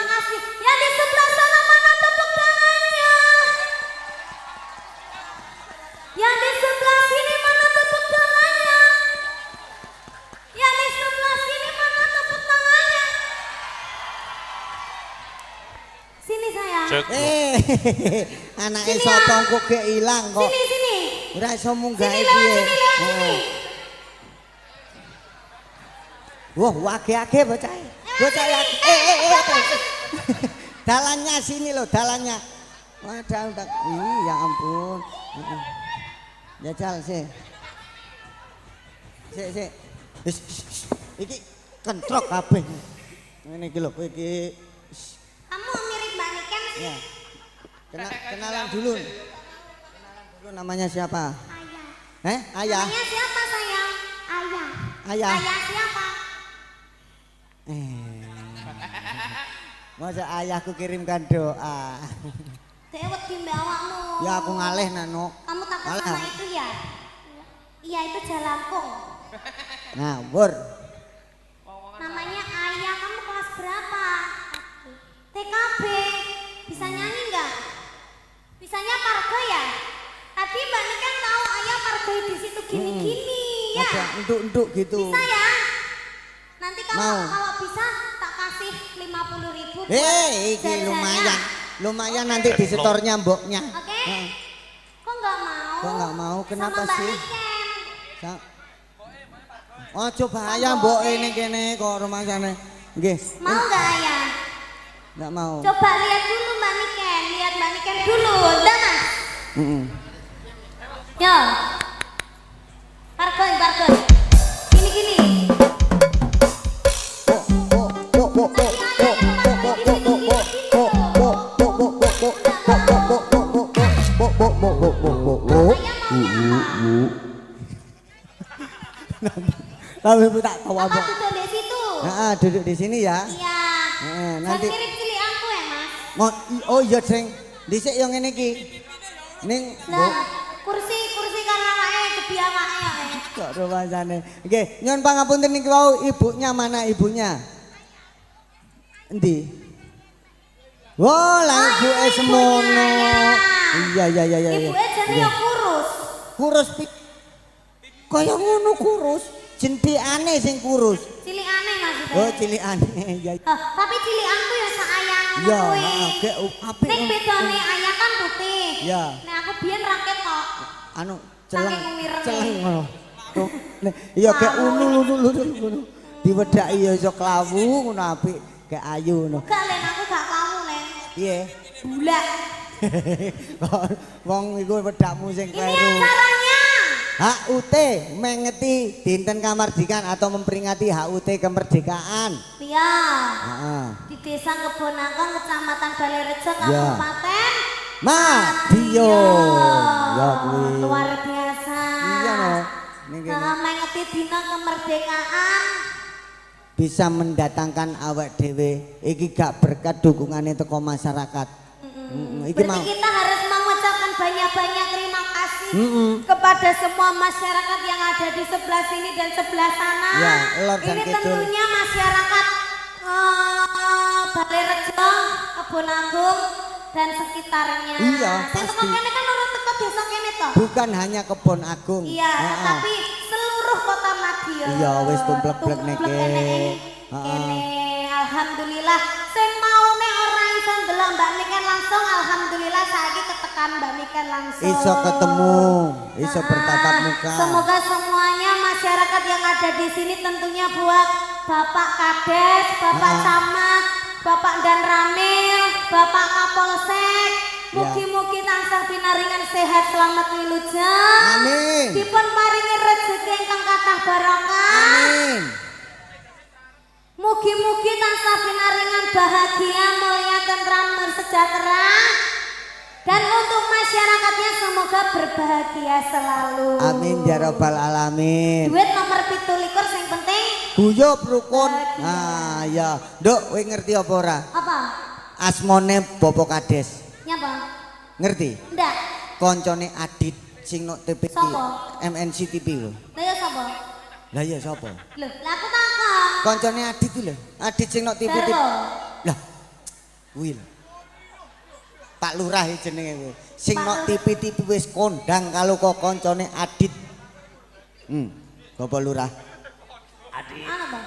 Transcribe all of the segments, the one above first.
kasih. Yang di sebelah sana mana tepuk tangannya? Yang di sebelah sini mana tepuk tangannya? Yang di sebelah sini mana tepuk tangannya? Sini sayang. Anake sapa kok gek ilang kok. Sini. Ora iso munggah Sini piye. sini. Wah, wage-age bocah. Bocah ya. Dalannya sini loh, dalannya. Wadah, ya ampun. Jajal sih. Sik. Iki kentrok kabeh. Ngene iki lho, kowe iki. Kamu mirip Mbak Niken sih. Ya. Kenalan dulu. Namanya siapa? Ayah. Ayah. Namanya siapa sayang? Ayah. Ayah. Ayah siapa? Masa ayahku kirimkan doa. Dewet di mbak awakmu. Ya aku ngalih Nano. Kamu takut sama itu ya? Iya itu Jalangkung. Ngawur. Namanya Ayah. Kamu kelas berapa? TKB. Bisa nyanyi nggak? Bisanya Pargo ya? Tadi Mbak Niken tahu Ayah Pargo di situ gini-gini ya? Ada enduk-enduk gitu. Bisa ya? Nanti kalau bisa tak kasih 50.000 buat Iki jajannya. lumayan nanti di setornya mboknya. Oke? Kok nggak mau? Kok nggak mau? Kenapa sama sih? Mbak Niken. Oh coba ayah mbok ini kene kok rumah sana. Nggih. Mau nggak Ayah? Nggak mau. Coba lihat dulu Mbak Niken, lihat Mbak Niken dulu, udah Mas? Yo, Pargoy, gini. Tapi ibu tak tahu apa. Duduk di situ. Duduk di sini ya. Iya. Nanti. Mirip cilik aku ya Mas. Oh iya sing dhisik yang ngene iki. Ning kursi karena awake gebi awake ya. Kok rumasane. Nggih, nyuwun pangapunten niki wau ibunya mana ibunya? Endi? Wah, lah ibuke semono. Iya. Ibuke jane ya kurus. Kurus kaya ngono kurus. Jentikane sing kurus. Cilikane maksudnya. Oh, cilikane. Ya. Tapi cilikanku ya sayang ngono Ya, kuwi. gek apik. Nek bedane Ayah kan putih. Ya. Nek aku biyen raket kok. Anu celeng. Celeng ngono. Iya gek unu. Diwedaki ya iso klawu ngono apik, gek ayu ngono. Gak Len, aku gak kamu Len. Piye? Bulak. Wong iku wedakmu sing Ini kleru. acaranya. HUT mengeti dinten kemerdekaan atau memperingati HUT kemerdekaan. Iya. Heeh. Di Desa Kebonangkong, Kecamatan Balerejo, Ya. Kabupaten Madiun. Ya kuwi. Luar biasa. Iya no. Niki Mengeti dina kemerdekaan. bisa mendatangkan awak dhewe. Iki gak berkat dukungane teko masyarakat. Iki Berarti mau. kita harus mengucapkan banyak-banyak terima kasih kepada semua masyarakat yang ada di sebelah sini dan sebelah sana. Ya, lor dan ini kidul. tentunya masyarakat Balerejo, Kebonanggung dan sekitarnya. Iya, Sing pasti. teko kene kan ora teko desa kene toh. Bukan hanya Kebon Agung. Iya, tapi seluruh kota Madiun. Iya, wis tumplek-plek niki. Kene alhamdulillah sing maune ora iso ndelok Mbak Niken langsung, alhamdulillah saiki ketekan Mbak Niken langsung. Iso ketemu, iso bertatap muka. Semoga semuanya masyarakat yang ada di sini tentunya buat Bapak Kades, Bapak Camat, Bapak Dan Ramil, Bapak Kapolsek. Mugi-mugi tansah pinaringan sehat selamat wilujeng. Amin. Dipun paringi rezeki ingkang kathah barokah. Amin. Mugi-mugi tansah pinaringan bahagia, mulia, tentram, sejahtera. Dan untuk masyarakatnya semoga berbahagia selalu. Amin ya rabbal alamin. Duit nomor 17 sing penting. Guyub rukun. Ah ya, Nduk, kowe ngerti apa ora? Apa? Asmone Bapak Kades. Nyapa? Ngerti? Ndak. Koncone Adit sing nok TV. Sapa? MNC TV lho. Lah ya sapa? Lah iya sapa? Loh, lah aku takon. Koncone Adit lho. Adit sing nok TV. Darto. Lah, Kuwi lho. Pak Lurah iki jenenge kuwi. Sing nok TV-TV wis kondang kalau kok koncone Adit. Bapak Lurah. Adit. Ana, Bang.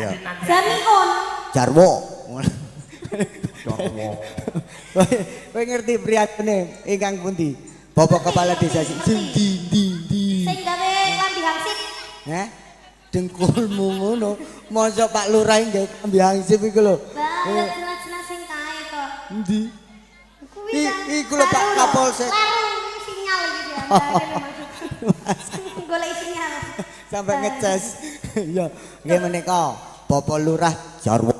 Ya. Jamiun. Jarwo. Jarwo. Kowe ngerti priyatene ingkang pundi? Bapak kepala desa sing di. Sing gawe klambi hansip. Heh? Dengkulmu ngono. Mosok Pak Lurah nggawe klambi hansip iku lho. Lah, jelas-jelas sing kae kok. Endi? Kuwi kan. Iku lho Pak Kapolsek. Leru sinyal gitu ya. Maksud. Golek sinyal. Sampai ngecas. Ya, nggih menika Bapak Lurah Jarwo.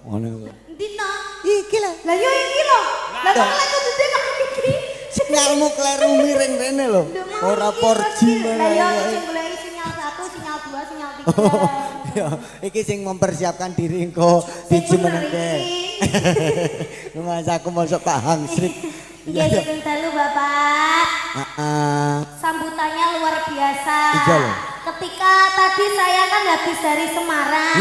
Ngono. Endi to? Iki lho. Lah yo iki lho. Lah kok lek kudu dek iki. Sinyalmu kleru miring rene lho. Ora 4G Lah yo mana. sing golek sinyal 1, sinyal 2, sinyal 3. Ya, iki sing mempersiapkan diri engko dijumenengke. Mas aku masuk Pak Hangsrit. Iya, sugeng dalu Bapak. Heeh. Sambutannya luar biasa. Iya loh. Ketika tadi saya kan habis dari Semarang.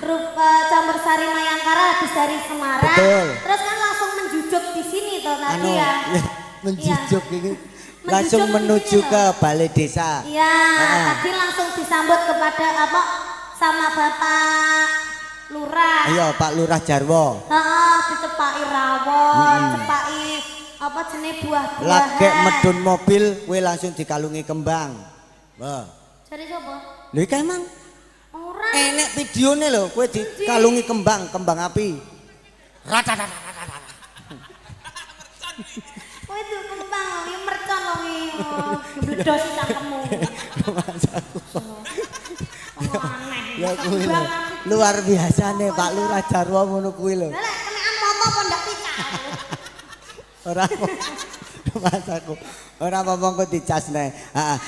Grup Campur Sari Mayangkara habis dari Semarang. Betul. Terus kan langsung menjujuk di sini toh tadi ya. Menjujuk ini. Langsung Menjujuk menuju di sini ke balai desa. Iya, tadi langsung disambut kepada apa sama Bapak Lurah. Ayo Pak Lurah Jarwo. Heeh, dicepaki rawon, cepaki apa jenenge buah-buahan. Lagi medun mobil, kowe langsung dikalungi kembang. Wah. Cari sapa? Lho iki emang Ora. enek videone lho, kowe dikalungi kembang api. Rata-rata. Kowe itu kembang lho, iki mercon lho iki. Gebledos cangkemmu. Masaku. Aneh. Ya kuwi lho. Luar biasa nih Pak Lurah Jarwo ngono kuwi lho. Lah lek kenekan moto apa ndak pical. Ora masaku. Ora apa-apa kok dicasne. Heeh.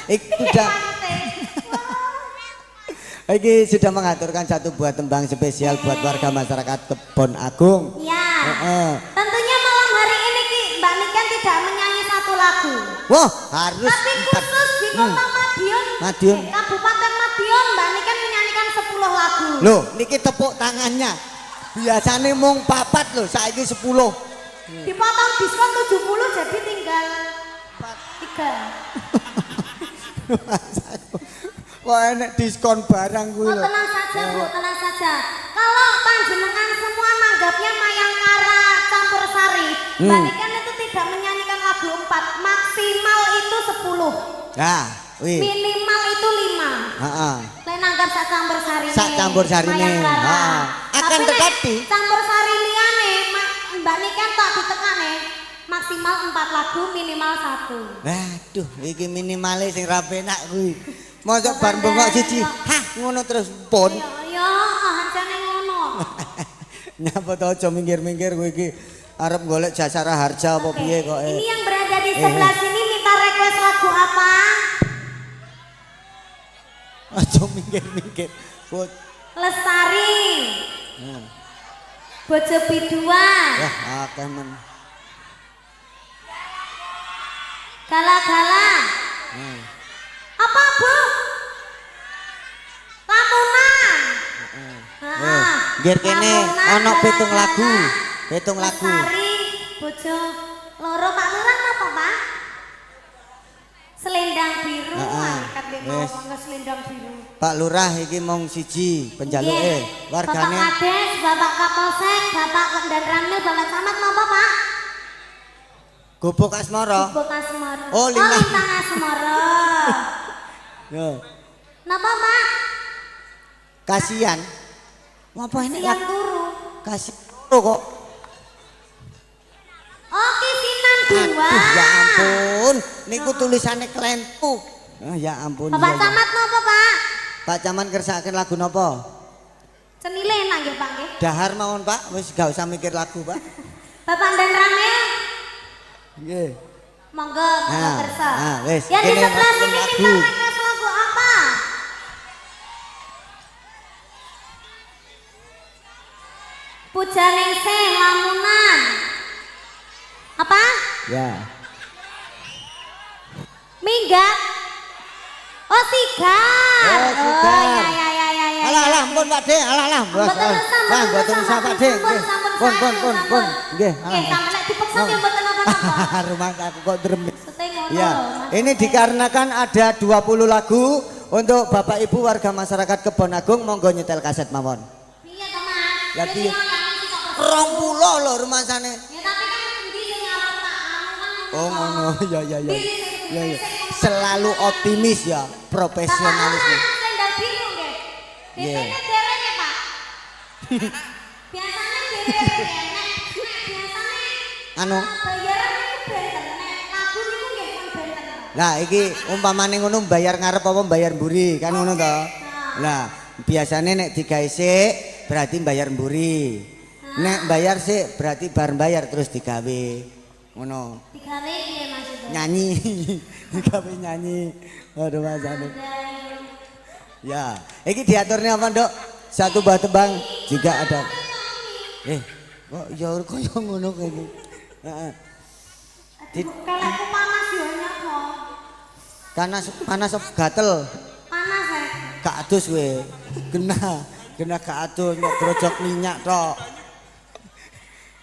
Iki sudah mengaturkan satu buah tembang spesial buat warga masyarakat Kebon Agung. Iya. Heeh. Tentunya malam hari ini Ki, Mbak Niken tidak menyanyi satu lagu. Wah, harus Tapi khusus di Kota Madiun. Madiun. Kabupaten Madiun Mbak Niken menyanyikan 10 lagu. Loh, niki tepuk tangannya. Biasanya mung 4 loh, saiki 10. Dipotong diskon 70 jadi tinggal 3. Kok enek diskon barang kuwi Oh, lho. tenang saja Bu, tenang saja. Kalau panjenengan semua nanggapnya Mayangkara Campur Sari, Mbak Niken itu tidak menyanyikan lagu 4, maksimal itu 10. Nah, wih. Minimal itu 5. Heeh. Lek nanggap sak Campur Sari. Sak Campur Sarine. Heeh. Akan tekati. Campur Sari liyane Mbak Niken tok ditekane maksimal 4 lagu, minimal 1. Waduh, iki minimale sing ra penak kuwi. Mosok bar bengok siji, hah ngono terus pun. Ya, ancane ngono. Nyapa to aja minggir-minggir kowe iki arep golek jasara harja apa piye kok. Ini yang berada di sebelah sini minta request lagu apa? Aja minggir-minggir. Put. Lestari. Bojo biduan. Wah, akeh men. Gala-gala. Apa Bu? Lamunan. Nggir kene ana 7 lagu. 7 lagu. Lestari, bojo loro Pak Lurah apa Pak? Selendang biru. Kat lek mau selendang biru. Pak Lurah iki mong siji penjaluke. Wargane Bapak Kades, Bapak Kapolsek, Bapak dan Ramil, Bapak Camat napa Pak? Gubuk Asmara. Gubuk Asmara. Oh, Lintang. Lintang Asmara. Yo, Napa Pak? kasihan. Apa ini Yang turu. kasih kok. Oh, kisinan 2. Aduh, ya ampun. Niku tulisannya Klentu. Ah, ya ampun. Bapak iya, Camat napa Pak? Pak Camat kersakaken lagu napa? Cenile enak nggih Pak nggih. Dahar mawon Pak, wis gak usah mikir lagu Pak. Bapak dan Ramil, Nggih. monggo kersa. Wis. Yang di Kene sebelah lagu. sini minta request lagu apa? Pujaningsih Lamunan. Apa? Ya. Minggat. Oh, sigar. Oh, sigar. Ya. Alah, ampun Pak De, alah. Mboten usah, Wah, mboten usah Pak De. sampun Pun. Nggih. Nggih, sampe nek dipeksa ya mboten napa-napa. Rumah aku kok dremes. Seteng ngono. Ya, ini dikarenakan ada 20 lagu untuk Bapak Ibu warga masyarakat Kebon Agung, monggo nyetel kaset mawon. Piye to, Mas? Ya, piye? 20 20 lho rumasane. Ya tapi kan endi sing arep tak anu kan. Oh ngono, ya. Ya. Selalu optimis ya, profesionalisme. Sendal biru nggih. Nggih. Biasanya dereng ya, Pak. Biasanya dereng ya. Biasanya Anu, bayaran niku benten. Nek lagu niku nggih pun benten. lah iki umpamane ngono bayar ngarep apa bayar mburi, kan ngono to. Lah, biasane nek digawe sik berarti bayar mburi. Nek bayar sik berarti bar bayar terus digawe. Ngono. Digawe piye maksudnya? Nyanyi. Digawe nyanyi. Aduh masane. Ya, iki diaturnya apa, Dok? Satu buah tembang juga ada. Kok ya koyo ngono kene. Heeh. Kalau aku panas ya nyapa. Panas gatel. Panas ya. Gak adus we. Kena gak adus nek grojok minyak tok.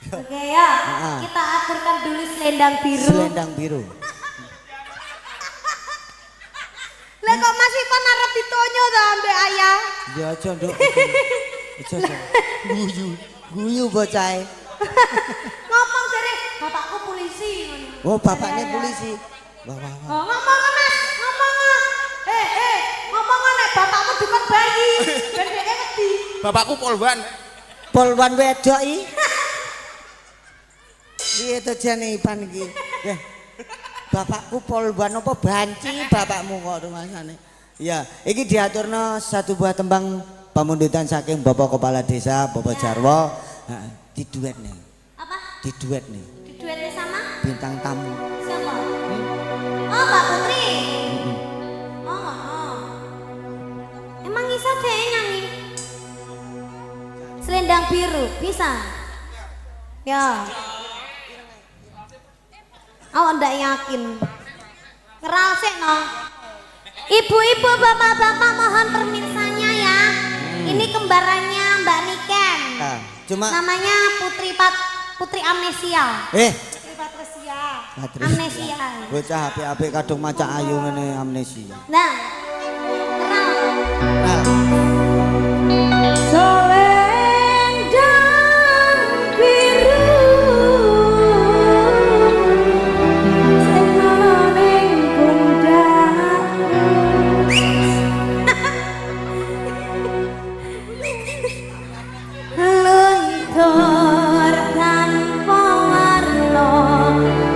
Oke ya, kita aturkan dulu selendang biru. Selendang biru. Lah kok masih panarep ditonyo ta ambek ayah? Ya aja, Nduk. Aja. Guyu bocahe. Ngomong jare bapakku polisi ngono. Oh, bapaknya polisi. Wah. Oh, ngomong Mas, ngomong. Ngomong nek bapakmu dukun bayi. Ben dhek wedi. Bapakku polwan. Polwan wedok iki. Piye to jane Ipan iki? Bapakku polwan apa banci bapakmu kok rumasane. Ya, iki diaturno satu buah tembang pamundutan saking Bapak Kepala Desa, Bapak Jarwo. Heeh, diduetne. Apa? Diduetne. Diduetnya sama? Bintang tamu. Siapa? Oh, Mbak Putri. Oh. Emang bisa deh nyanyi? Selendang biru, bisa? Ya. Oh, ndak yakin. Keral sih no. Ibu-ibu, bapak-bapak mohon permirsanya ya. Ini kembarannya Mbak Niken. Nah, cuma Namanya Putri Amnesia. Putri Patricia. Amnesia. Bocah apik-apik kadung maca ayu ngene amnesia. Nah, kenal. Nah, Selendang biru sing ana ning pundakmu. Luntur tanpa warna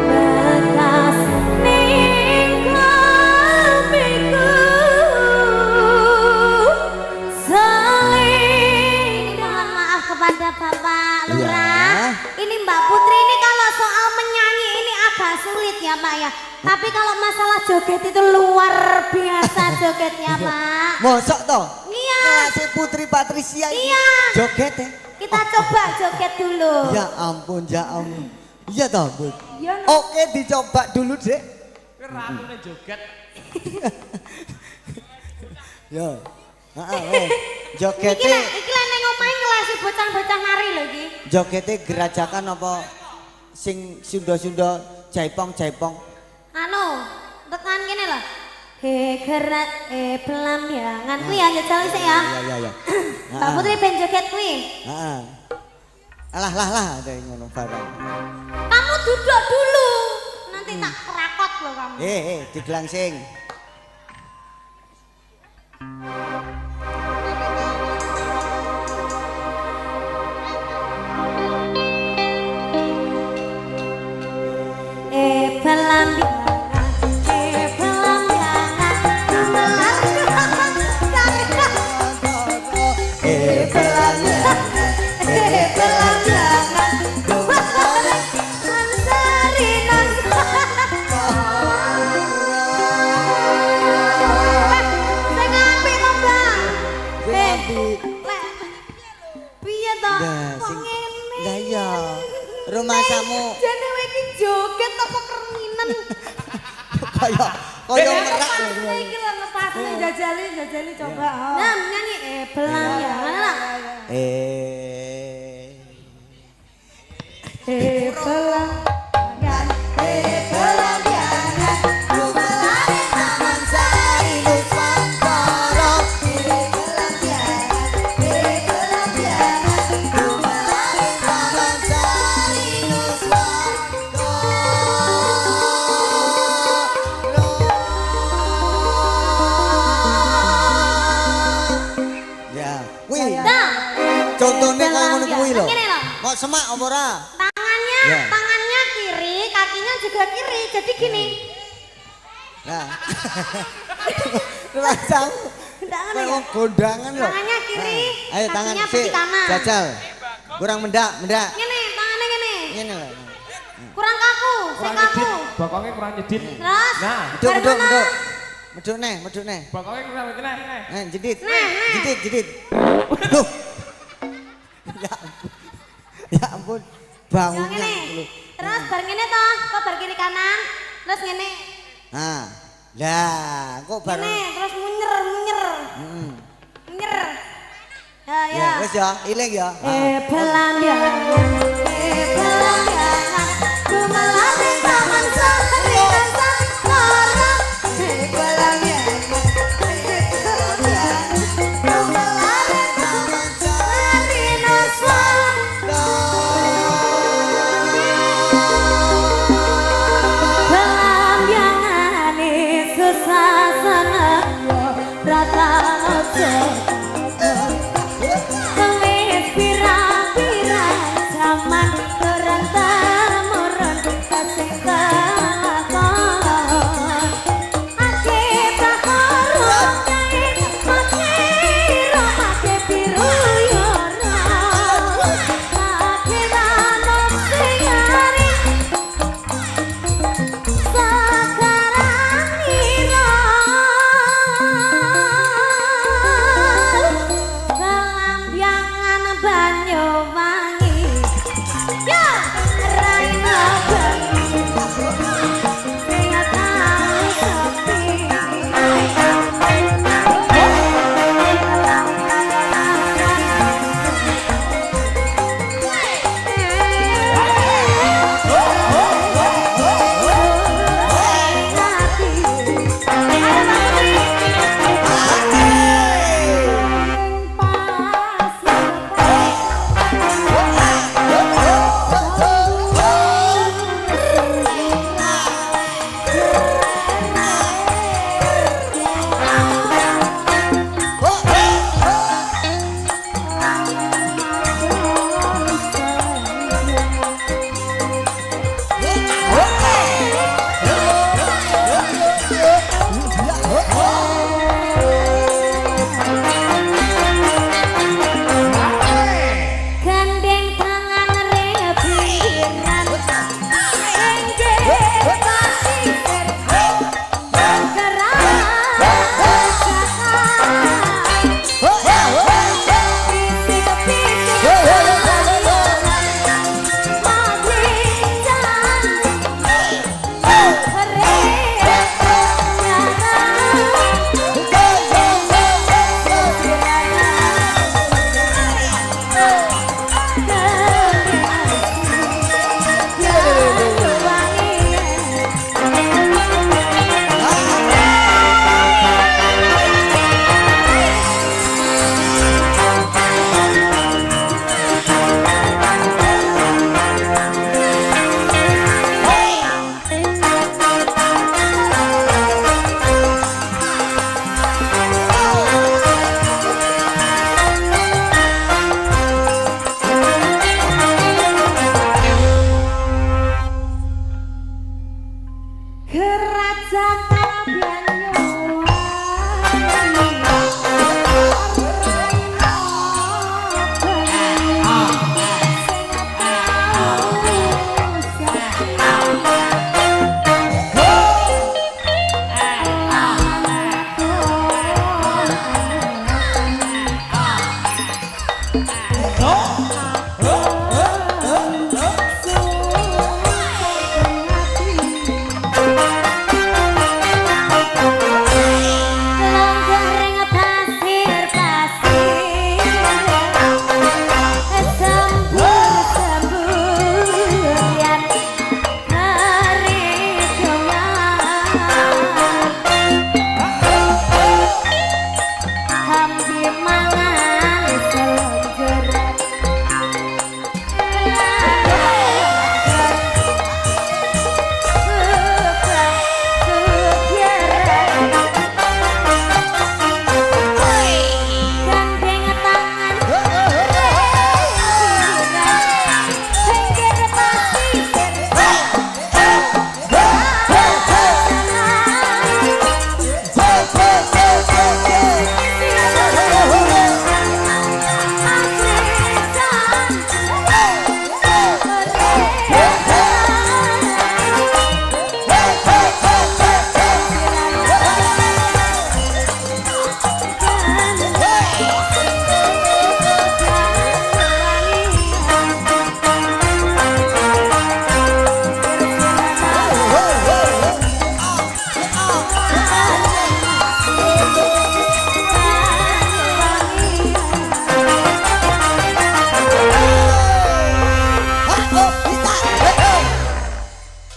bekas ning kamiku. Mohon maaf kepada Bapak Lurah. Ini Mbak Putri ini kalau soal menyanyi ini agak sulit ya Pak ya. Tapi kalau masalah joget itu luar biasa jogetnya Pak. mosok to? Iya. Kelasnya Putri Patricia ini Iya. joget ya? Kita coba joget dulu. Ya ampun. Iya toh, Bu. Iya, no. Oke, dicoba dulu, Dek. Ratune joget. Ya. Heeh. Jogete Iki lah neng omahe ngelasi bocah-bocah nari lho iki. jogete gerajakan apa sing Sunda-Sunda jaipong. Anu, tekan kene lho. He gerak pelambiangan kuwi ya njajal sik ya. Iya. Mbak Putri ben joget kuwi. Heeh. Lah ada yang ngono barang. Kamu duduk dulu. Nanti tak rakot loh kamu. Digelangsing. Piye to? Nah, Kok sing- ngene? Lah iya. Rumah samu Jane kowe iki joget apa kerminan? kaya merak. Iki lho ngepasne jajali coba. Nah, nyanyi pelan ya. Mana lah? Pelanggan, pelanggan, Gumelani Taman Sari Nusantara. Pelanggan, Gumelani Taman Sari Ya, wih. Dah, Contohnya kayak ngono kuwi lho. Ngene lho. Kok semak apa ora? Tangannya, Ya. tangannya kiri, kakinya juga kiri. Jadi gini. Nah. Rasang. Tangan Kayak ya. wong gondangan lho. Tangannya kiri, Nah, ayo tangan kakinya sik. peti kanan. Jajal. Kurang mendak. Ngene, tangannya ngene. Ngene lho. Kurang kaku, Kurang saya kaku. nyedit, bokongnya kurang nyedit. Terus, Nah, Meduk, dari meduk, mana? meduk. Meduk neh, meduk neh. bokongnya kurang nyedit. Jedit. Nah. Jedit, jedit. Loh. Ya ampun. Ya ampun. Yang Bangunnya. ngene. Terus bar ngene toh, kok bar kiri kanan. Terus ngene. Nah. Lah, kok baru Ngene, terus munyer, munyer. Heeh. Munyer. Ya, Ya, ya. wis ya, ilang ya. Pelanggan, Gumelani Taman Sari Nusantara. Pelanggan, Gumelani Taman Sari Nusantara. Pelanggan susasana rata ojo. Wis pira-pira jaman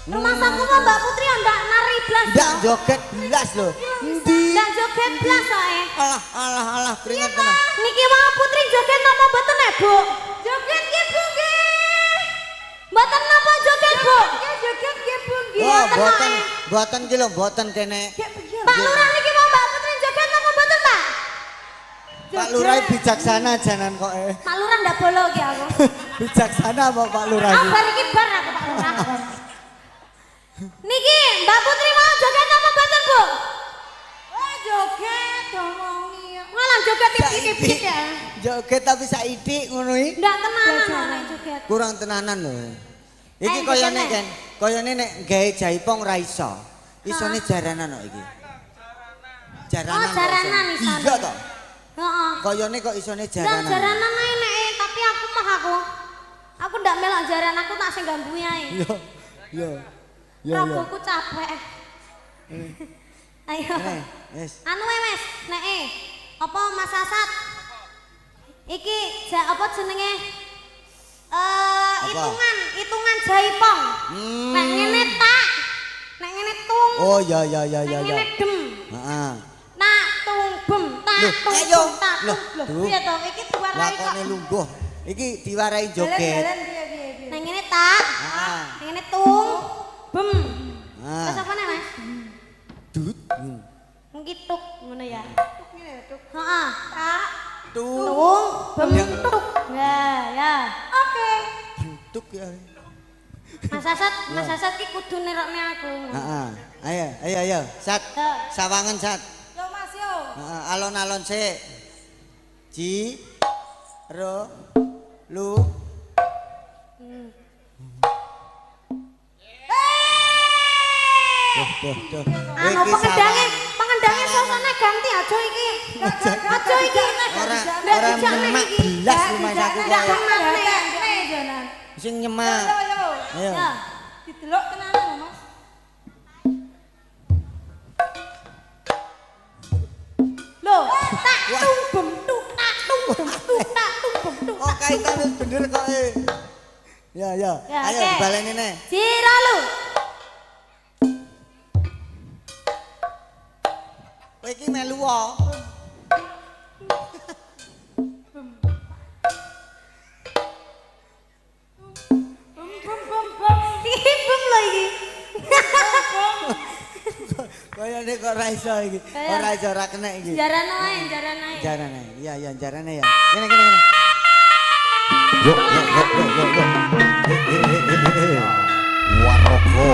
Rumah saku mah Mbak Putri ndak nari blas. Ndak joget belas lho. Endi? Ndak joget blas soe. Alah keringet tenan. Niki mau Putri joget napa mboten Bu? Joget nggih Bu nggih. Mboten napa joget Bu? Joget nggih Bu nggih. Oh, boten ki lho, boten kene. Pak Lurah niki mau Mbak Putri joget napa mboten Pak? Pak Lurah bijaksana janan kok. Pak Lurah ndak bolo ki aku. Bijaksana apa Pak Lurah Aku iki? bar iki bar aku Pak Lurah. Niki Mbak Putri mau joget napa mboten Bu? Oh joget ngomongi. Malah joget tipik-tipik ya. Joget tapi saiki ngono iki. Ndak tenanan nek joget. Kurang tenanan lho. Iki koyone kan, koyone nek gawe jaipong ra iso. Isone jaranan kok iki. Jaranan. Oh jaranan isone. Iya to. Heeh. Koyone kok isone Ndak jaranan. jaranan ae nek tapi aku mah aku. Aku ndak melok jaran aku tak sing ganggu ae. Yo. Yo. Rogoku capek. Ayo. Wes. Anu wes, nek apa Mas Asat? Iki apa jenenge? Hitungan jaipong. Nek ngene tak, nek ngene tung. Oh ya. Nek ngene dem. Heeh. Tak tung bem, tak tung ayo. bem, tak Loh, tung. tuh. Piye to? Iki diwarai kok. Lakone lungguh. Iki diwarai joget. Nek ngene tak, Heeh. nek ngene tung bem. Ah. Terus apa nih Mas? Dut. Ngituk ngono ya. Tuk ngene tuk. Heeh. Tak Tung. tung bem tuk. Ya. Oke. Bentuk ya. Mas Asat ki kudu nerokne aku. Heeh. Ayo. Sat. Sawangan Sat. Yo Mas yo. Heeh, alon-alon sik. Ji. Ro. Lu. Duh. Anu pengendange suasana ganti aja iki. Aja iki. Ora nyemak belas rumah saku kok. Janan. Sing nyemak. Ayo. Ya. Didelok tenanan lho Mas. Loh, tak tung bem tuk, tak tung bem tuk, tak tung bem tuk. Oh, kaitan wis bener kok. Ya. Ya, Ayo oke. baleni ne. Jiralu. Kowe iki melu wae. Iki bem lho iki. Kayane kok ora iso iki. Ora iso ora kena iki. Jarane ae. Jarane. Iya, jarane ya. Kene. Yuk. Waroko.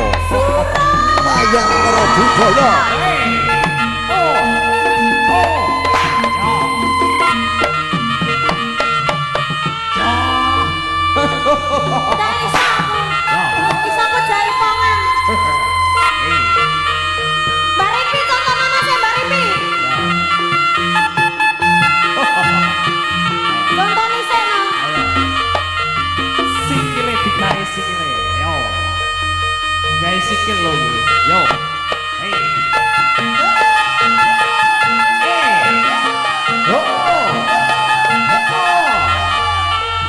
Mayang karo budaya. Bisa aku jaipongan. Mbak Ripi tontonan Mas Mbak Ripi. Tontoni seno. Sikile digawe sikile. Yo. Gawe sikil lho. Yo. Hey. Oh.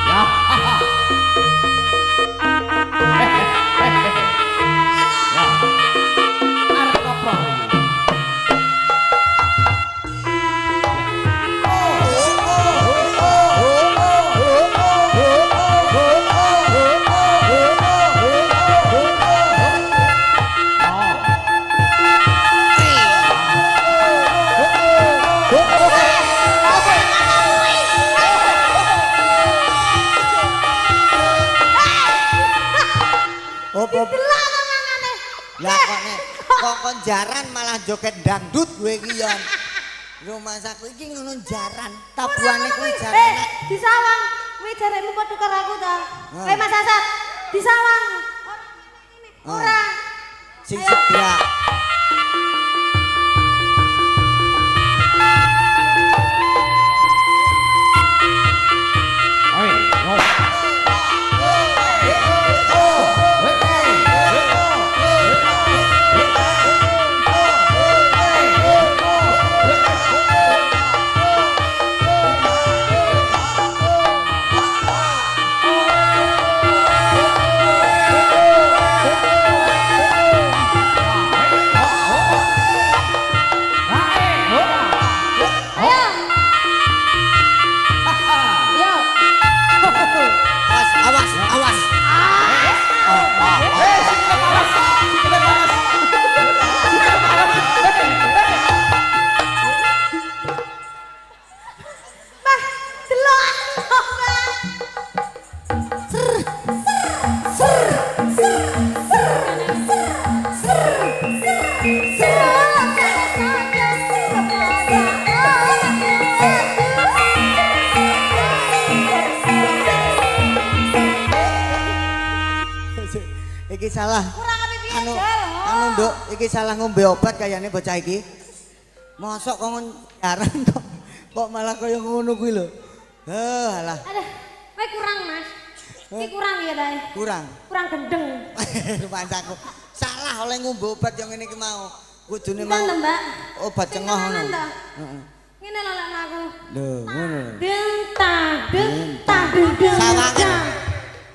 Ya. Ya. Arep apa iki? Delok tongangane. Lah kok kon jaran malah joget dangdut kowe iki ya. Rumah saku iki ngono jaran. Tabuhane kuwi jaran. Disawang. Kuwi jaremu padha karo aku ta. Ah. Mas Asat. Disawang. Ora. Sing segrak. Iki salah. Kurang apa piye, Anu, Jal? anu Nduk, iki salah ngombe obat kayane bocah iki. Mosok kok jarang kok malah kaya ngono kuwi lho. Alah, Aduh, kowe kurang, Mas. Iki kurang ya ta? kurang. Kurang gendeng. Pancaku. Salah oleh ngombe obat yang ngene iki mau. Kudune Pinten to, mau Mbak? obat Sing cengah kanan ngono. to? Heeh. Ngene lho lek aku. Lho, ngono. Deng tang deng tang deng deng. Sawangan.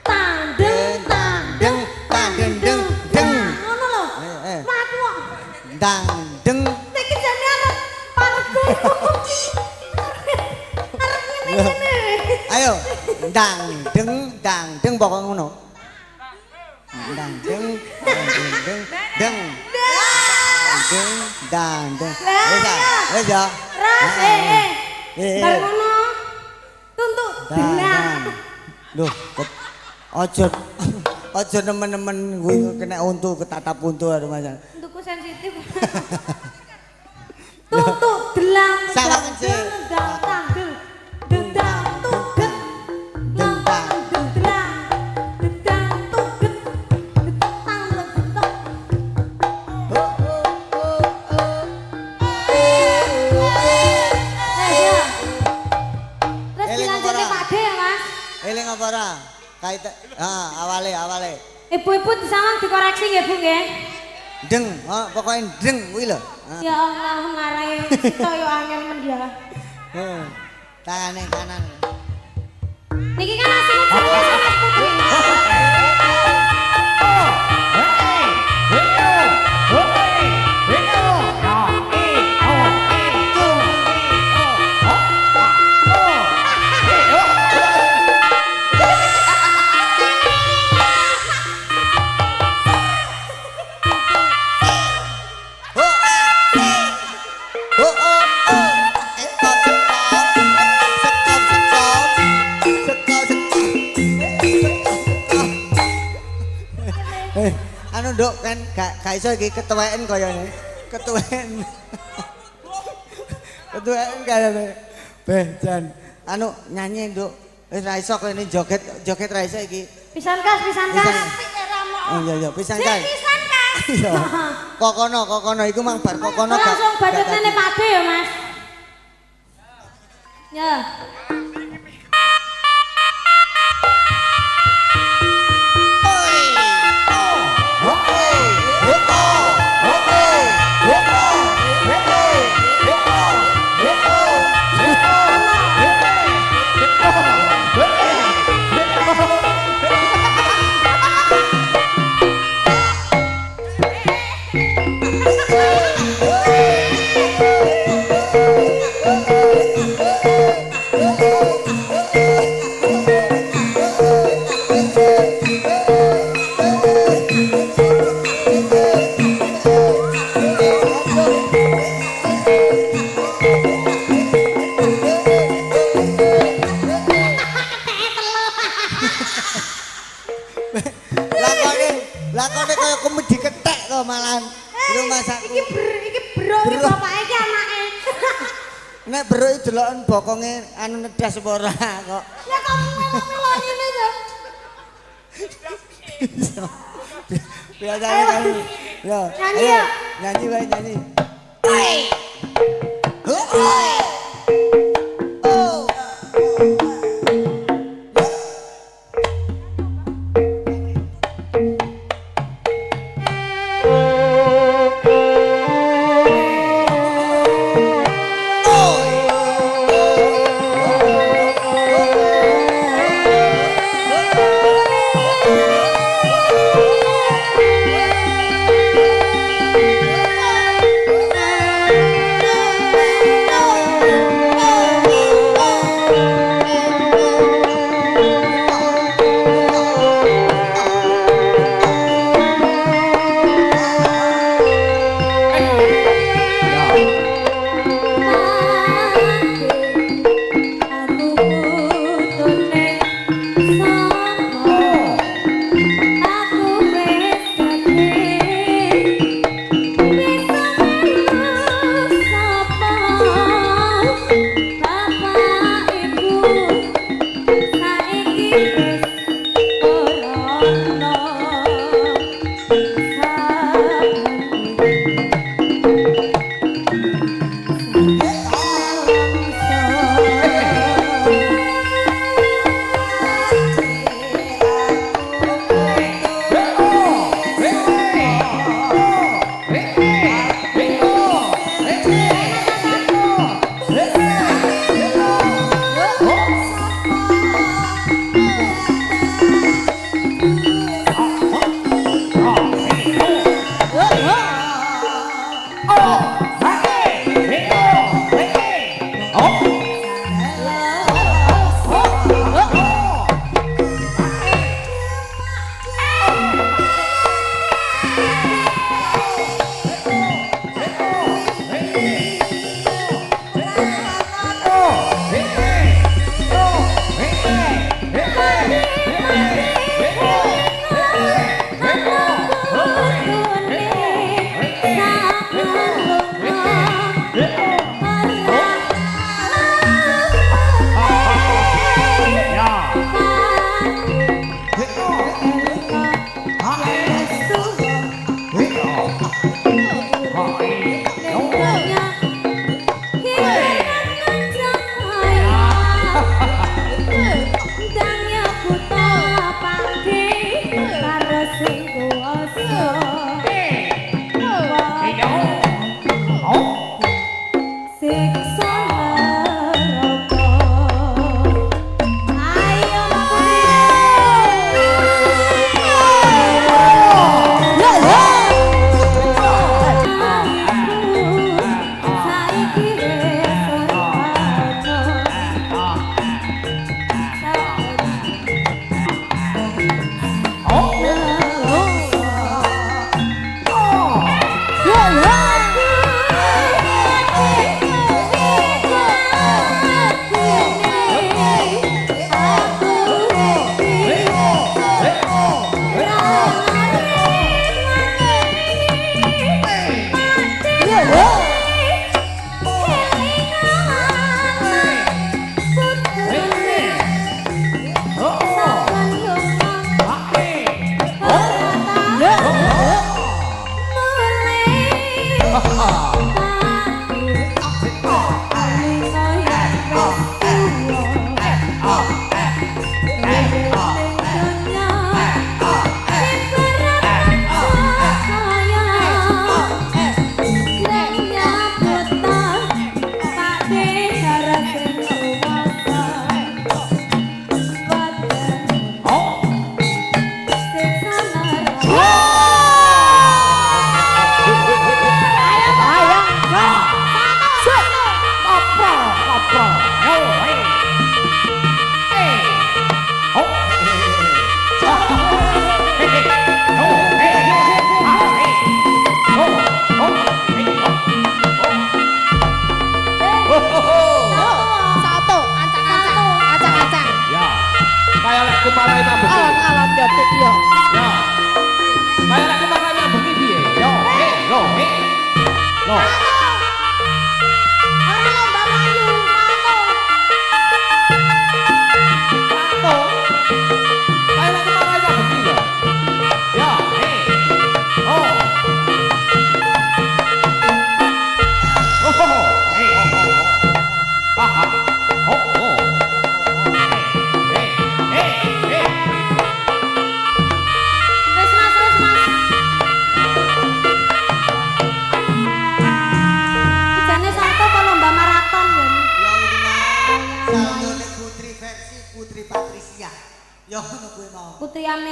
Tang deng tang Deng tang deng deng deng. Ngono lho. Eh. Mlaku kok. Dang deng. Iki jane arep pargo. Arep ngene-ngene. Ayo, dang deng pokok ngono. Dang deng deng deng. Dang. Wes ya. Ras bar ngono. Tuntut Dang. delang. Loh, ojo nemen-nemen kuwi kena untu ketatap untu aduh Mas. Untukku sensitif. Tuntut delang. Sawangan sih. Dang tangdel. Dendang tuget. Dendang delang. Dendang tuget. Tang legetok. Ayo. Terus Eling dilanjutke apa, Ra? Pak De ya, Mas. Eling apa ora? Kait awale. Ibu-ibu disawang dikoreksi nggih, Bu nggih. Deng, pokoknya deng kuwi lho. Ya Allah, ngarai kita yo angel men ya. Tangane kanan. Niki kan asline jenenge Mas Putri. Anu Nduk kan gak iso iki ketuweken kayane. Ketuweken. Ketuweken kayane. Beh, Jan. Anu nyanyi Nduk. Wis ra iso kene joget ra iso iki. Pisan kas. Oh iya pisan kan. Pisan kas. Iya. Kokono iku mang bar kokono gak. Langsung budget nene Pak De ya, Mas. Ya. Lakone kaya komedi ketek to malahan. Lho masakku. Iki bro iki bapake iki anake. Nek bro iki deloken bokonge anu nedas apa ora kok. Ya kok melo ngene to. Biasane kan. Yo. Nyanyi ayo, ya? Nyanyi wae nyanyi.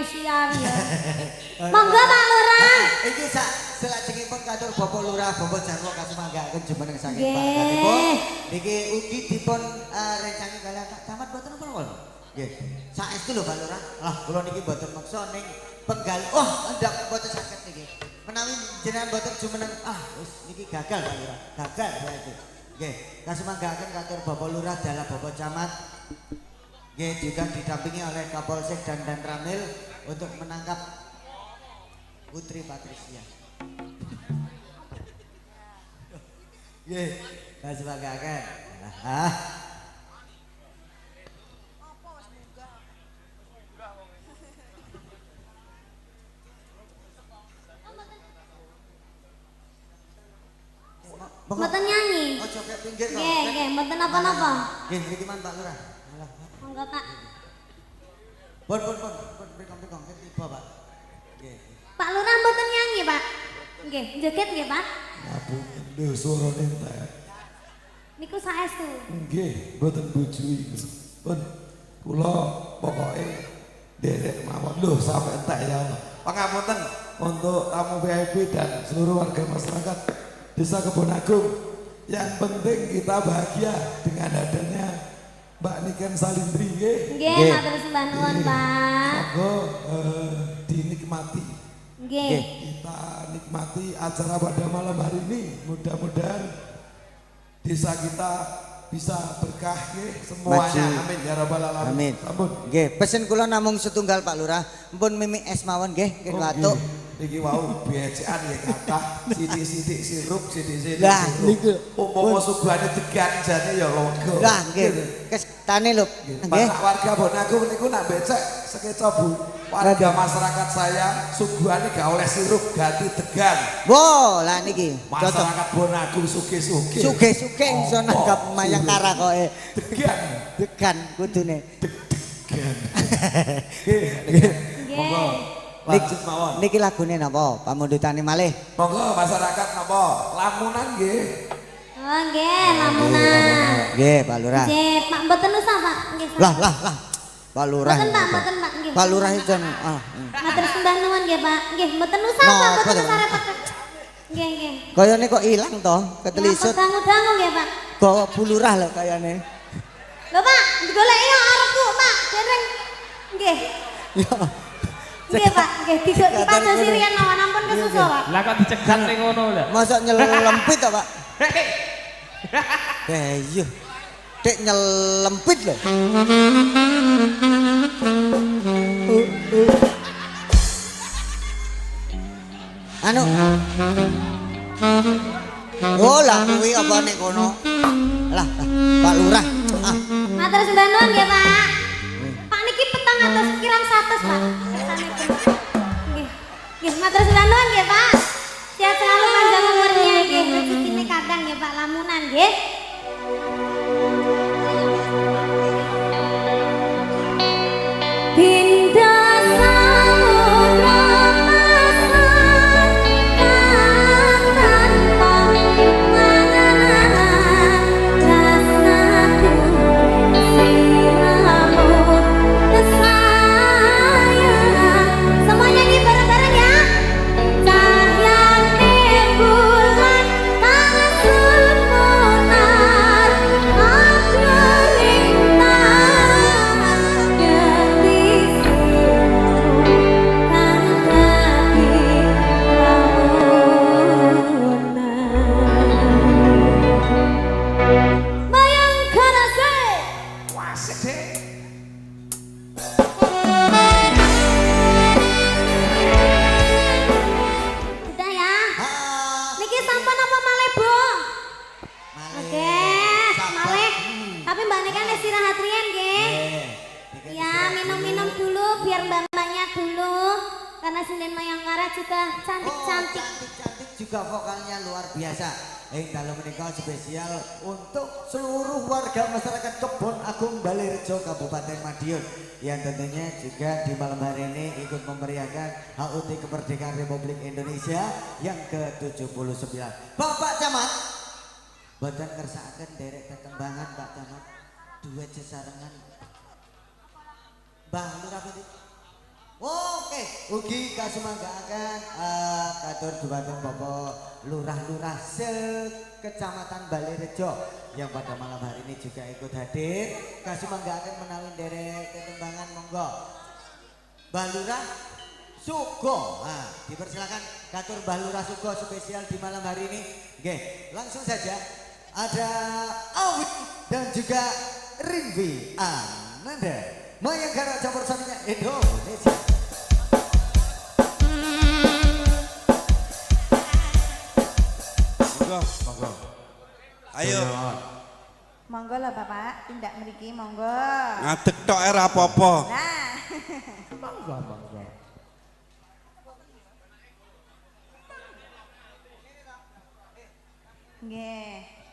siar ya. Monggo Pak Lurah. Iki salajengipun katur Bapak Lurah, Bapak Jarwo kasumanggaken jumeneng saking Nggih. Pak. Niki ugi dipun rencangi kalian Pak Camat boten napa nggih. Saestu lho Pak Lurah. Lah kula niki boten maksa ning penggal. Oh, ndak boten saged niki. Menawi jenengan boten jumeneng wis niki gagal Pak Lurah. Gagal berarti. Nggih, kasumanggaken katur Bapak Lurah dalam Bapak Camat. Nggih, juga didampingi oleh Kapolsek dan Ramil untuk menangkap Putri Patricia. Nggih, kasumanggaken. Mboten nyanyi. Ojo ke pinggir kok. Nggih, mboten napa-napa. Nggih, niki man Pak Lurah. Monggo Pak. Pun prekong tiba Pak. Nggih. Pak Lurah mboten nyanyi, Pak. Nggih, joget nggih, Pak. Ngapunten lho suarane entek. Niku saestu. Nggih, mboten bujui. Pun kula pokoke derek mawon lho sampe entek ya Allah. Pangapunten untuk tamu VIP dan seluruh warga masyarakat Desa Kebon Agung. Yang penting kita bahagia dengan adanya Mbak Niken Salindri nggih. Nggih, matur sembah nuwun, Pak. Monggo dinikmati. Nggih. Kita nikmati acara pada malam hari ini. Mudah-mudahan desa kita bisa berkah nggih semuanya. Maju. Amin ya rabbal alamin. Amin. Sampun. Nggih, pesen kula namung setunggal Pak Lurah. Mpun mimi es mawon nggih, nggih watuk. Iki wau biacean ya kathah, sithik-sithik sirup, sithik-sithik. Lah, niku. Umpama sugane degan jane ya lega. Lah nggih, kestane lho. Nggih. Pak warga Bonagung niku nak becek sekeca Bu. Warga masyarakat saya suguhane gak oleh sirup ganti degan. Wo, lah niki. Cocok. Masyarakat Bonagung sugih-sugih. Sugih-sugih iso nanggap mayang kara koke. Degan. Degan kudune. Degan. Nggih. Monggo. Lanjut mawon. Niki lagune napa? Pamundhutane malih. Monggo masyarakat napa? Lamunan nggih. Oh, nggih, lamunan. Nggih, Pak Lurah. Nggih, Pak mboten usah, Pak. Nggih. Lah. Pak Lurah. Mboten, Pak, mboten, Pak. Nggih. Pak Lurah itu Matur sembah nuwun nggih, Pak. Nggih, mboten usah, No, Pak. Mboten apa usah to? repot. Nggih, nggih. kayane kok ilang to, ketelisut. Dangu-dangu nggih, Pak. Bawa Bu Lurah lho kayane. Lho, Pak, digoleki yo arepku, Pak. Dereng. Nggih. Yo. Nggih, Pak. Nggih, dipadosi riyen mawon ampun kesusu, Pak. Lah kok dicegat ning ngono lho. Mosok nyelempit to, Pak? Iya. Dek nyelempit lho. Anu. Oh, lah kuwi apa nek kono? Lah, Pak Lurah. Matur sembah nuwun nggih, Pak. Pak niki petang atus kirang 100, Pak. Nggih. Nggih, matur sembah nuwun nggih, Pak. Sehat selalu panjang umurnya nggih. Rezekine kadang nggih, Pak, lamunan nggih. Pindah samudra pasang kan tanpa manganan rasaku siramu sayang. Semuanya nyanyi bareng-bareng ya. Cahayane bulan kang sumunar ageng tangan gelis kang dadi lamunan. Bayangkan asik. Wasik deh. Udah ya. Ah, Niki sampun apa malih, Bu? malih. Oke, Sabar. malih. Tapi Mbak Nika istirahat riyen nggih. Nggih. Ya, minum-minum dulu biar mbak-mbaknya dulu. Karena Sinden Mayangkara juga cantik-cantik. Cantik juga vokalnya luar biasa. Dalam menikah spesial untuk seluruh warga masyarakat Kebon Agung Balirjo Kabupaten Madiun yang tentunya juga di malam hari ini ikut memeriahkan HUT Kemerdekaan Republik Indonesia yang ke-79. Bapak Camat, boten kersakaken derek tetembangan Pak Camat, duet sesarengan Mbah Lurah Putih. Oke, ugi kasumanggaaken katur dumateng Bapak Lurah-lurah Kecamatan Balirejo yang pada malam hari ini juga ikut hadir. Kasumanggaaken menawi nderek tetembangan monggo. Mbah Lurah Sugo. Nah, dipersilakan katur Mbah Lurah Sugo spesial di malam hari ini. Oke, langsung saja ada Awi dan juga Rinvi Ananda. Mayangkara campur sarinya Indonesia. Monggo. Ayo. Monggo lah Bapak, tindak mriki monggo. Ngadeg tok ora apa-apa. Nah. Monggo, monggo. Nggih.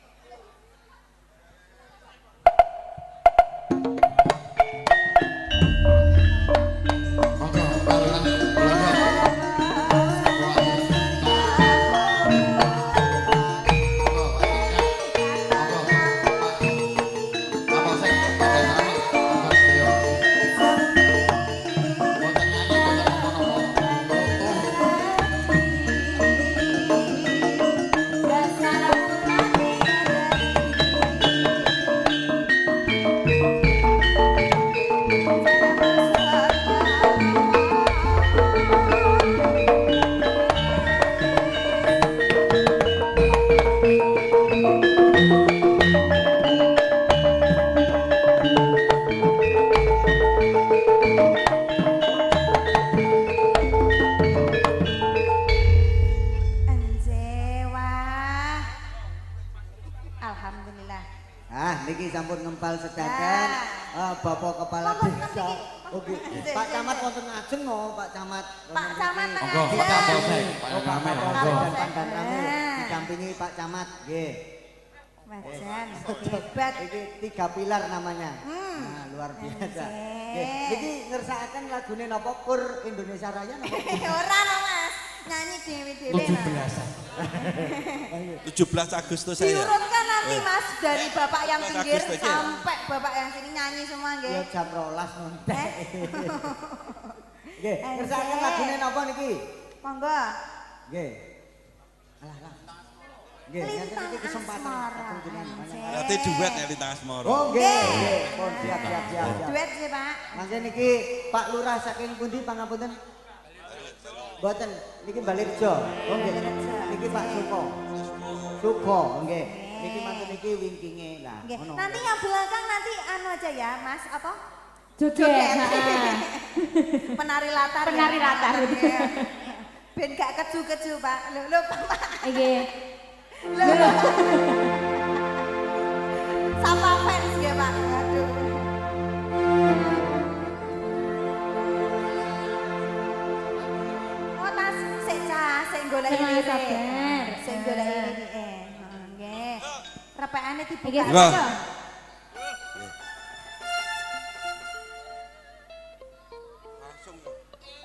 Alhamdulillah. Niki sampun ngempal sedakan Bapak Kepala Desa. Oke, Pak Camat wonten ngajeng no, Pak Camat. Pak Camat Monggo, Pak Kapolsek, Pak Ramel, monggo. Dan Ramil didampingi Pak Camat, nggih. Wajan, hebat. Iki 3 pilar namanya. Nah, luar biasa. Nggih, niki ngersakaken lagune napa Kur Indonesia Raya napa? Ora no Mas, nyanyi dewe-dewe. 17 Agustus saya. Diurutkan nanti Mas dari Bapak yang pinggir Agustus, ya. sampai Bapak yang sini nyanyi semua nggih. Ya jam 12 nonton. Nggih, ngersakaken lagune napa niki? Monggo. Nggih. Alah. Nggih, Lintang niki kesempatan Asmara. panjenengan. Berarti duet ya Lintang Asmara. Oh nggih, pun siap. Duet sih Pak. Mangke niki Pak Lurah saking pundi pangapunten? Mboten, niki Balirejo. Oh nggih. Niki Pak Suko, nggih. Niki mangke niki wingkinge lah. Nggih. Ngono. Nanti yang belakang nanti anu aja ya Mas, apa? Joget. Penari latar. Penari ya, latar. Iya. Ben gak keju-keju Pak. Lho Pak. Nggih. Lho. Sapa fans ya Pak. Aduh. Oh tas sik golek Sing ini. sabar. Sing golek ini. Nggih. Repekane dibuka. Nggih. Enggak.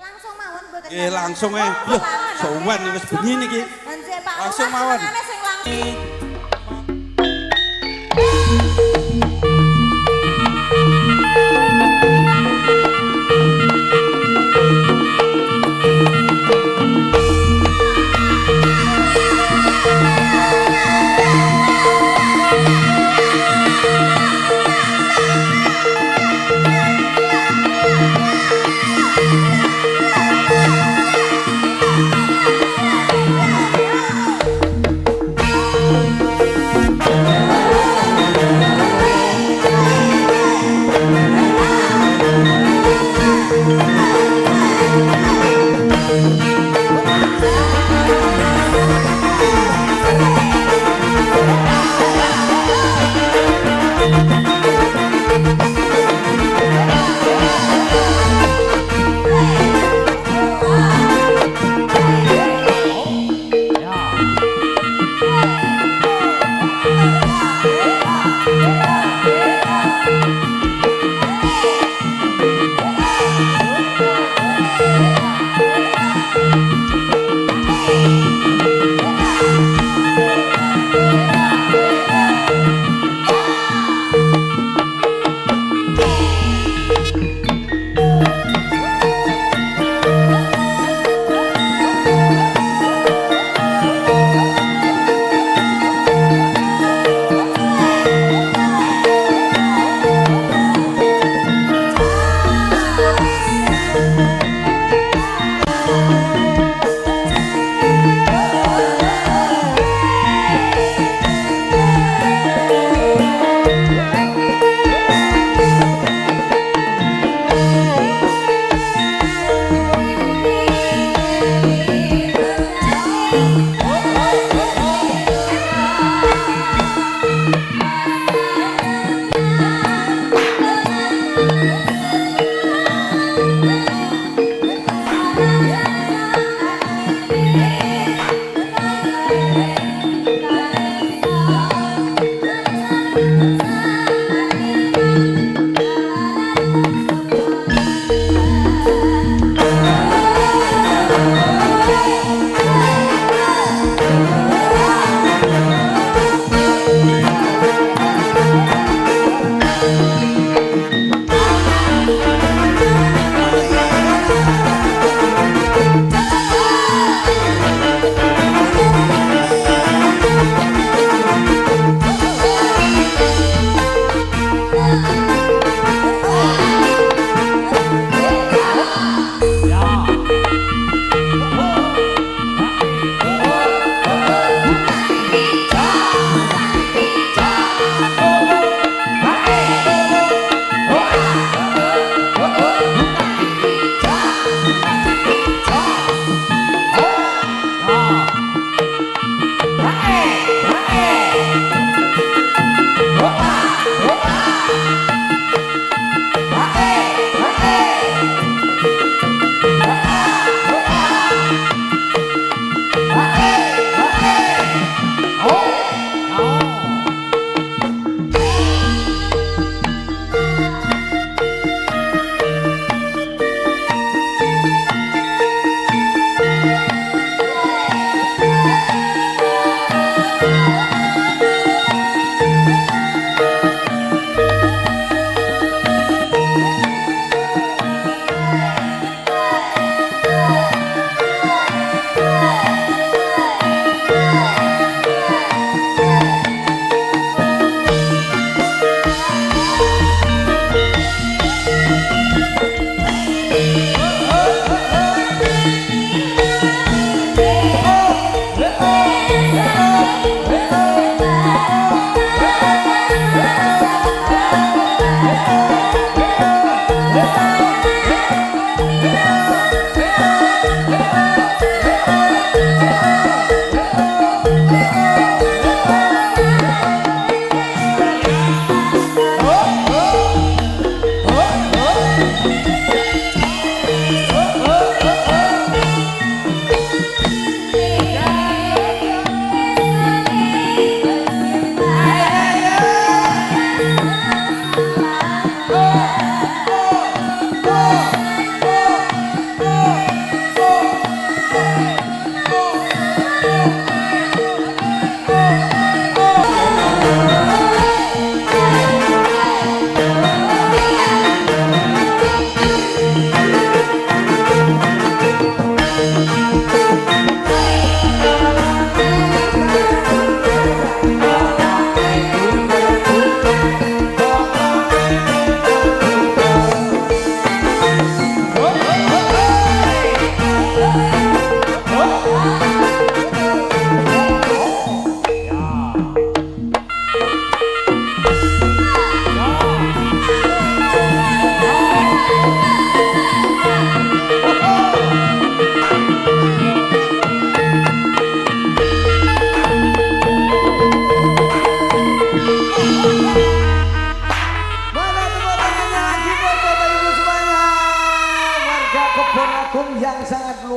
Langsung mawon mboten. Langsung ae. Loh, sowan wis bengi niki. Nggih Pak. Langsung Lurah mawon. senengane sing langsung.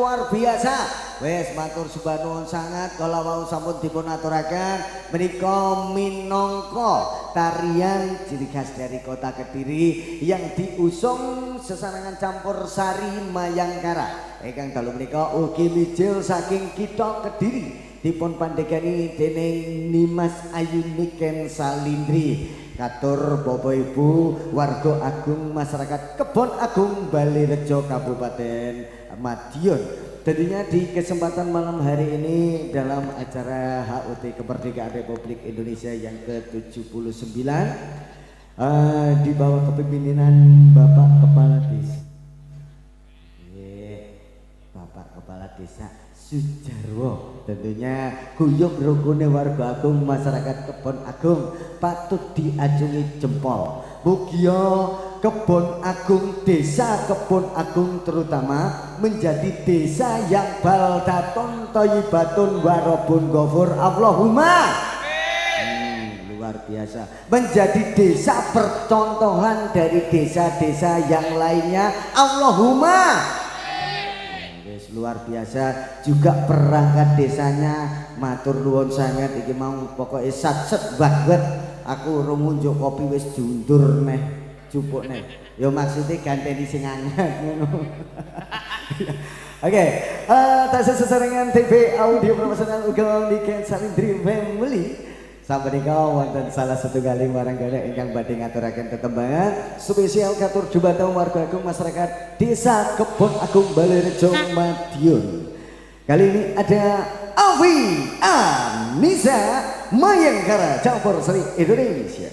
luar biasa. Wes matur sembah nuwun sangat kala wau sampun dipun aturaken menika minangka tarian ciri khas dari kota Kediri yang diusung sesarengan campur sari Mayangkara. Ingkang dalu menika ugi mijil saking kitha Kediri dipun pandegani dening Nimas Ayu Niken Salindri. Katur Bapak Ibu warga agung masyarakat Kebon Agung Balirejo Kabupaten Madiun. Tentunya di kesempatan malam hari ini dalam acara HUT Kemerdekaan Republik Indonesia yang ke-79 di bawah kepemimpinan Bapak Kepala Desa. Bapak Kepala Desa Sujarwo, tentunya guyub rukune warga agung masyarakat Kebon Agung patut diacungi jempol. Mugia Kebon Agung, desa Kebon Agung terutama menjadi desa yang baldatun thayyibatun warabun ghafur. Allahumma luar biasa, menjadi desa percontohan dari desa-desa yang lainnya. Allahumma luar biasa. Juga perangkat desanya matur nuwun sangat iki mau pokoknya satset banget. Aku rumunjuk kopi wis diundur neh cupuk neh. Ya maksudnya ganteni sing anget ngono. Oke, tasih sesarengan TV audio profesional uga Niken Salindri Family. Sampun wonten salah satu kali warangkali ingkang badhe ngaturaken tetembangan spesial katur jumateng warga agung masyarakat Desa Kebon Agung Balirejo Madiun. Kali ini ada Avi Anissa Mayangkara campur sari Indonesia.